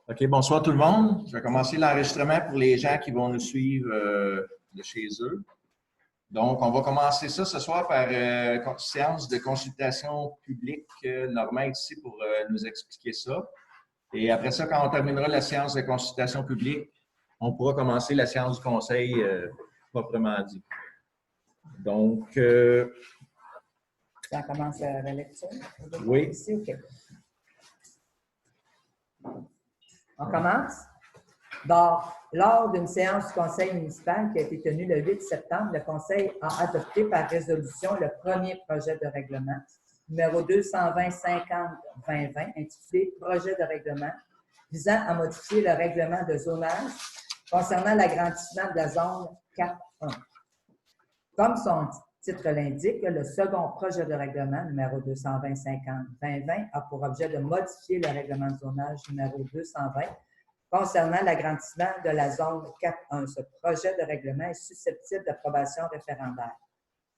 OK, bonsoir tout le monde. Je vais commencer l'enregistrement pour les gens qui vont nous suivre de chez eux. Donc, on va commencer ça ce soir par une séance de consultation publique. Normand est ici pour nous expliquer ça. Et après ça, quand on terminera la séance de consultation publique, on pourra commencer la séance du conseil proprement dit. Donc, Ça commence la lecture? Oui. Ici, OK. On commence? Bon, lors d'une séance du conseil municipal qui a été tenue le 8 septembre, le conseil a adopté par résolution le premier projet de règlement, numéro 220-50-2020, intitulé « Projet de règlement » visant à modifier le règlement de zonage concernant l'agrandissement de la zone 4.1. Comme son titre l'indique, le second projet de règlement, numéro 220-50-2020, a pour objet de modifier le règlement de zonage numéro 220 concernant l'agrandissement de la zone 4.1. Ce projet de règlement est susceptible d'approbation référendaire.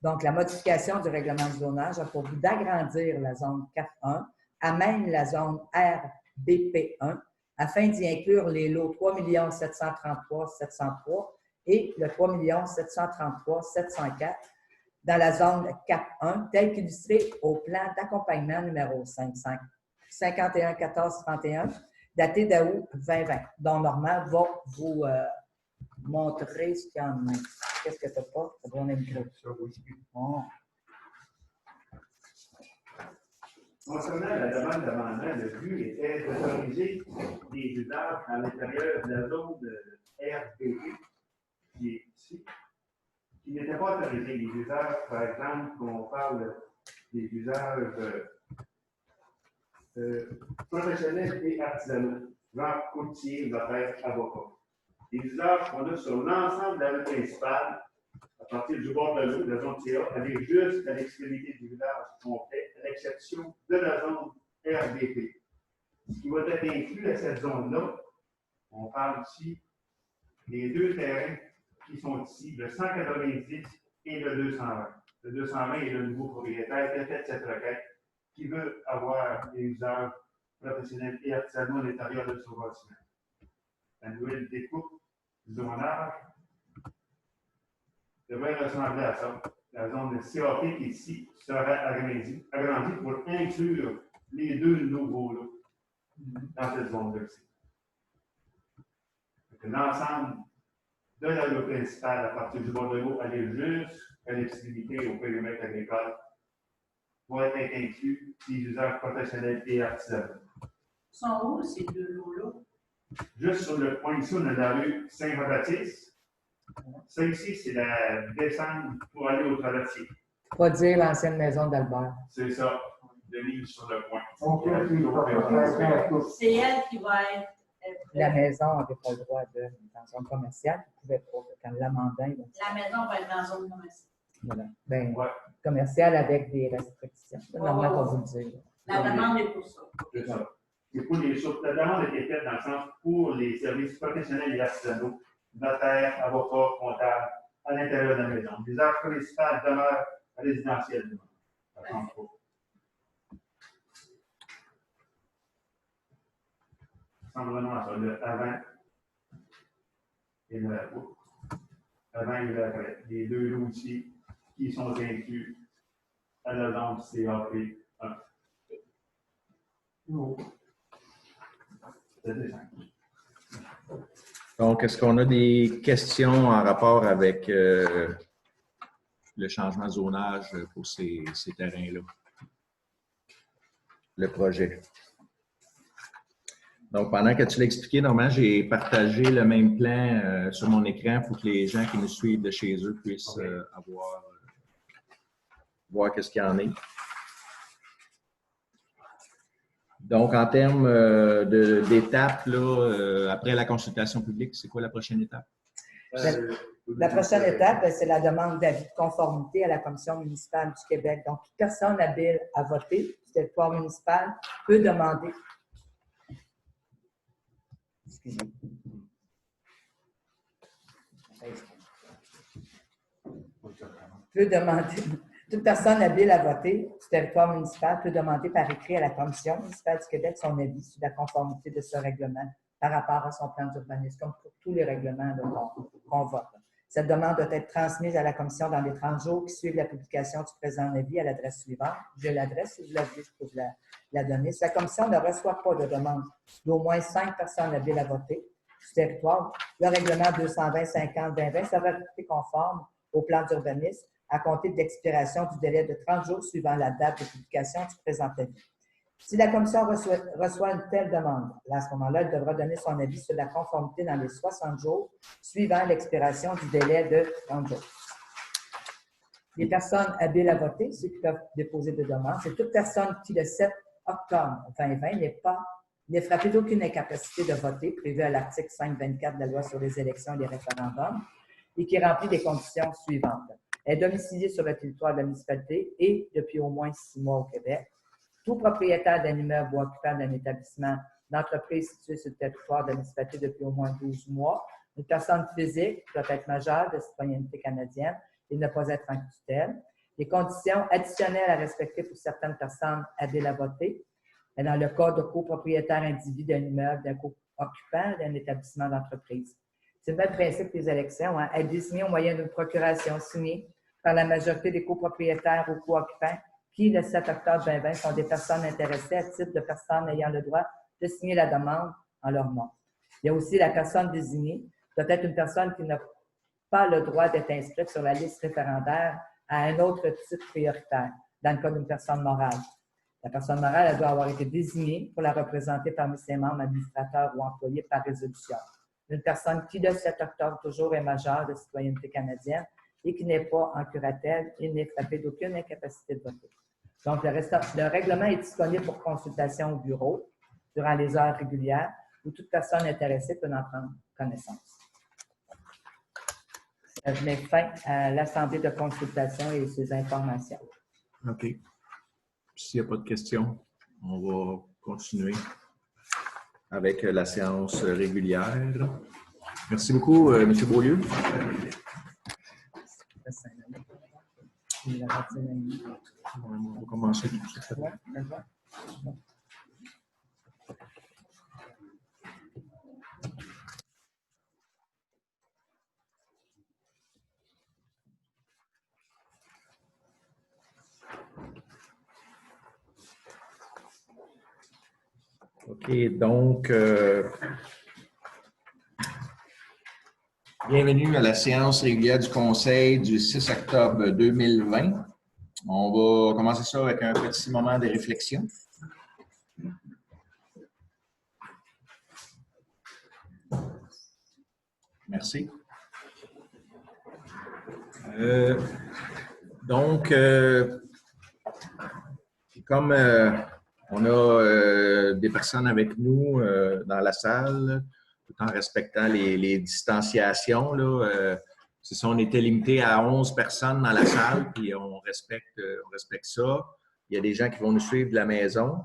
Donc, la modification du règlement de zonage a pour but d'agrandir la zone 4.1 à même la zone RBP1 afin d'y inclure les lots 3 733 703 et le 3 733 704 dans la zone 4.1, tel qu'illustré au plan d'accompagnement numéro 511431, daté d'août 2020, dont Normand va vous montrer ce qu'il y a en main. Qu'est-ce que tu n'as pas? Ça doit être gros. Oh. Concernant la demande d'amendement, le but était d'autoriser des usages à l'intérieur de la zone de RBP, qui est ici, qui n'étaient pas autorisés. Les usages, par exemple, qu'on parle des usages professionnels et artisanaux, genre courtier, notaire, avocat. Les usages qu'on a sur l'ensemble de la rue principale, à partir du bord de l'eau, de la zone TA, aller jusqu'à l'extrémité du village complet, à l'exception de la zone RBP. Ce qui va être inclus à cette zone-là, on parle ici des deux terrains qui sont ici, le 190 et le 220. Le 220 est le nouveau propriétaire qui a fait cette requête, qui veut avoir des usages professionnels et artisanaux à l'intérieur de son bâtiment. La nouvelle découpe du zonage devrait ressembler à ça. La zone de CAP qui est ici sera agrandie pour inclure les deux nouveaux lots dans cette zone-là. L'ensemble de la rue principale, à partir du bord de l'eau, aller jusqu'à l'extrémité au périmètre agricole, va être inclus des usages professionnels et artisanaux. Sont où ces deux lots-là? Juste sur le point ici, on a la rue Saint-Jean-Baptiste. Ça ici, c'est la descente pour aller au traversier. Pas dire l'ancienne maison d'Albert. C'est ça, Denise sur le point. C'est elle qui va être. La maison n'avait pas le droit de dans zone commerciale, elle pouvait pas. Quand l'amendin. La maison va être dans la zone commerciale. Voilà. Ben, Ouais. commerciale avec des restrictions. Normalement, on va vous le dire. La demande est pour ça. C'est ça. C'est pour les choses. La demande était faite dans le sens pour les services professionnels et artisanaux, notaires, avocats, comptables, à l'intérieur de la maison. L'usage principal demeure résidentiel. Ça change pas. Ça ressemble vraiment à ça, le avant et le après. Avant et le après. Les deux lots ici qui sont inclus à la zone CAP 1. donc est-ce qu'on a des questions en rapport avec le changement de zonage pour ces terrains-là? Le projet. Donc, pendant que tu l'as expliqué, Normand, j'ai partagé le même plan sur mon écran pour que les gens qui nous suivent de chez eux puissent voir qu'est-ce qu'il y en est. Donc, en termes d'étapes, après la consultation publique, c'est quoi la prochaine étape? La prochaine étape, c'est la demande d'avis de conformité à la Commission municipale du Québec. Donc, toute personne habile à voter, le territoire municipal, peut demander. Excusez-moi. Peut demander Toute personne habile à voter du territoire municipal peut demander par écrit à la Commission municipale du Québec son avis sur la conformité de ce règlement par rapport à son plan d'urbanisme, comme pour tous les règlements qu'on vote. Cette demande doit être transmise à la Commission dans les 30 jours qui suivent la publication du présent avis à l'adresse suivante. J'ai l'adresse, si vous l'avez, je peux vous la donner. Si la Commission ne reçoit pas de demande d'au moins 5 personnes habiles à voter du territoire, le règlement 220-50-2020 sera réputé conforme au plan d'urbanisme à compter de l'expiration du délai de 30 jours suivant la date de publication du présent avis. Si la Commission reçoit une telle demande, à ce moment-là, elle devra donner son avis sur la conformité dans les 60 jours suivant l'expiration du délai de 30 jours. Les personnes habiles à voter, ceux qui peuvent déposer des demandes, c'est toute personne qui, le 7 octobre 2020, n'est frappée d'aucune incapacité de voter, prévue à l'article 524 de la Loi sur les élections et les référendums, et qui remplit les conditions suivantes. Elle est domiciliée sur le territoire de la municipalité et depuis au moins 6 mois au Québec. Tout propriétaire d'un immeuble ou occupant d'un établissement d'entreprise situé sur le territoire de la municipalité depuis au moins 12 mois, une personne physique doit être majeure de citoyenneté canadienne et ne pas être en tutelle. Les conditions additionnelles à respecter pour certaines personnes habiles à voter, dans le cas de copropriétaire individu d'un immeuble, d'un co-occupant d'un établissement d'entreprise. C'est le même principe des élections, être désigné au moyen d'une procuration signée par la majorité des copropriétaires ou co-occupants qui, le 7 octobre 2020, sont des personnes intéressées à titre de personnes ayant le droit de signer la demande en leur nom. Il y a aussi la personne désignée, doit être une personne qui n'a pas le droit d'être inscrite sur la liste référendaire à un autre titre prioritaire, dans le cas d'une personne morale. La personne morale, elle doit avoir été désignée pour la représenter parmi ses membres, administrateurs ou employés par résolution. Une personne qui, le 7 octobre, toujours est majeure de citoyenneté canadienne et qui n'est pas en curatelle et n'est frappée d'aucune incapacité de voter. Donc, le règlement est disponible pour consultation au bureau durant les heures régulières où toute personne intéressée peut en prendre connaissance. Je mets fin à l'Assemblée de consultation et ses informations. OK. S'il n'y a pas de questions, on va continuer avec la séance régulière. Merci beaucoup, M. Beaulieu. On va commencer tout de suite. OK, donc, bienvenue à la séance régulière du Conseil du 6 octobre 2020. On va commencer ça avec un petit moment de réflexion. Merci. Donc, comme on a des personnes avec nous dans la salle, tout en respectant les distanciations, là, c'est ça, on était limité à 11 personnes dans la salle, puis on respecte ça. Il y a des gens qui vont nous suivre de la maison.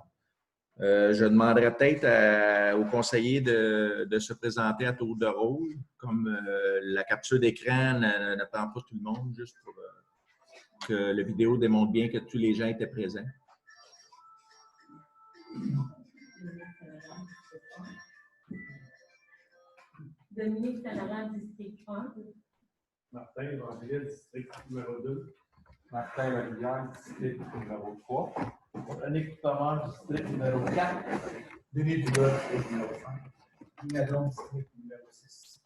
Je demanderais peut-être aux conseillers de se présenter à tour de rôle, comme la capture d'écran ne prend pas tout le monde, juste pour que la vidéo démontre bien que tous les gens étaient présents. Dominique Talaran, district 1. Martin Evangile, district numéro 2. Martin Lavillard, district numéro 3. Annick Thomas, district numéro 4. Denis Dubas, district numéro 5. Guinadon, district numéro 6.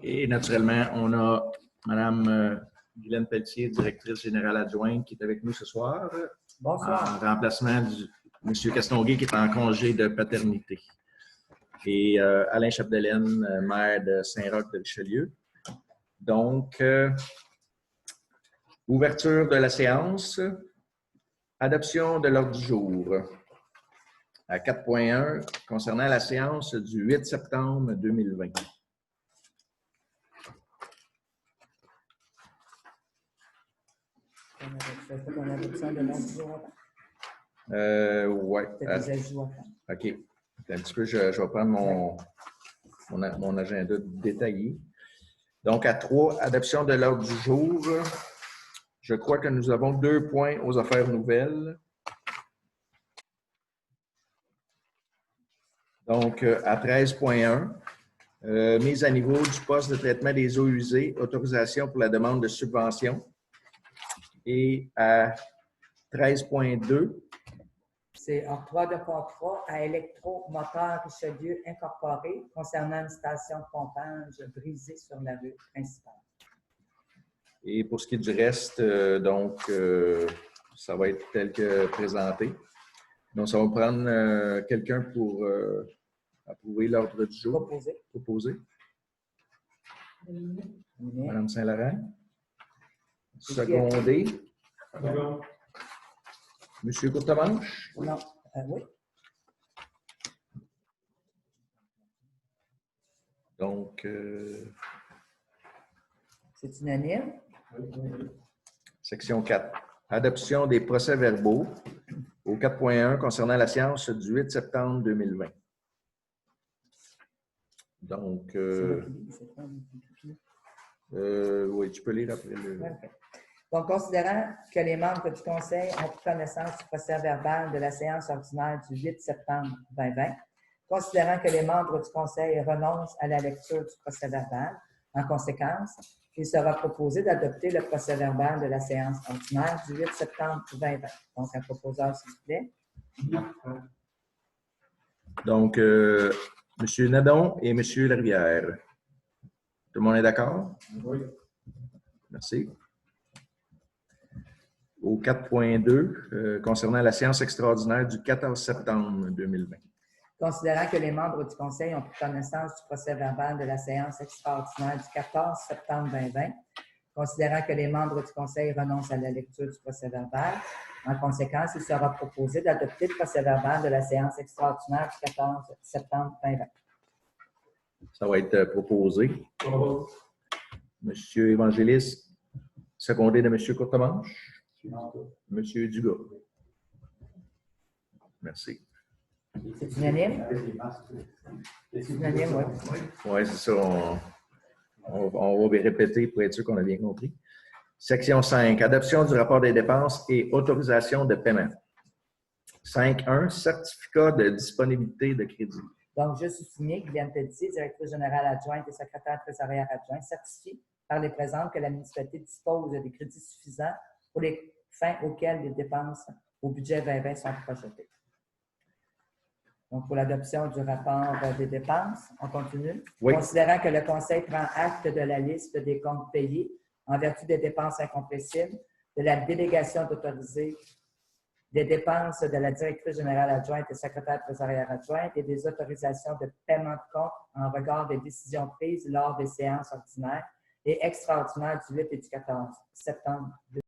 Et naturellement, on a Mme Guylaine Pelletier, directrice générale adjointe, qui est avec nous ce soir. Bonsoir. En remplacement de M. Castonguay, qui est en congé de paternité. Et Alain Chapdelaine, maire de Saint-Roch-de-Richelieu. Donc, ouverture de la séance. Adoption de l'ordre du jour. À 4.1, concernant la séance du 8 septembre 2020. On avait besoin de l'ordre du jour avant. Oui. C'était des ajouts à faire. OK. Un petit peu, je vais prendre mon agenda détaillé. Donc, à 3, adoption de l'ordre du jour. Je crois que nous avons 2 points aux affaires nouvelles. Donc, à 13.1, mise à niveau du poste de traitement des eaux usées, autorisation pour la demande de subvention. Et à 13.2, C'est octroi de contrat à Électromoteur Richelieu Incorporé concernant une station de pompage brisée sur la rue principale. et pour ce qui est du reste, ça va être tel que présenté. Donc, ça va prendre quelqu'un pour approuver l'ordre du jour. Proposé. Madame Saint-Laurent. Secondé. Monsieur Courtemanche. Non. Oui. Donc, C'est unanime. section 4. Adoption des procès-verbaux au 4.1 concernant la séance du 8 septembre 2020. Donc, oui, tu peux lire après le... Okay. Donc, considérant que les membres du Conseil ont pris connaissance du procès-verbal de la séance ordinaire du 8 septembre 2020, considérant que les membres du Conseil renoncent à la lecture du procès-verbal, en conséquence, il sera proposé d'adopter le procès-verbal de la séance ordinaire du 8 septembre 2020. Donc, un proposeur, s'il vous plaît. Donc, M. Nadon et M. Larivière. Tout le monde est d'accord? Oui. Merci. Au 4.2, concernant la séance extraordinaire du 14 septembre 2020. Considérant que les membres du Conseil ont pris connaissance du procès-verbal de la séance extraordinaire du 14 septembre 2020, considérant que les membres du Conseil renoncent à la lecture du procès-verbal, en conséquence, il sera proposé d'adopter le procès-verbal de la séance extraordinaire du 14 septembre 2020. Ça va être proposé. Monsieur Évangéliste, secondé de Monsieur Courtemanche. Monsieur Dugas. Merci. C'est unanime? C'est unanime, oui. Oui, c'est ça. On va répéter pour être sûr qu'on a bien compris. Section 5. Adoption du rapport des dépenses et autorisation de paiement. 5.1. Certificat de disponibilité de crédit. Donc, je souligne que Guylaine Pelletier, directrice générale adjointe et secrétaire trésorière adjoint, certifie par les présentes que la municipalité dispose des crédits suffisants pour les fins auxquelles les dépenses au budget 2020 sont projetées. Donc, pour l'adoption du rapport des dépenses, on continue. Oui. Considérant que le Conseil prend acte de la liste des comptes payés en vertu des dépenses incompressibles, de la délégation d'autoriser des dépenses de la directrice générale adjointe et secrétaire trésorière adjointe et des autorisations de paiement de compte en regard des décisions prises lors des séances ordinaires et extraordinaires du 8 et du 14 septembre 2020.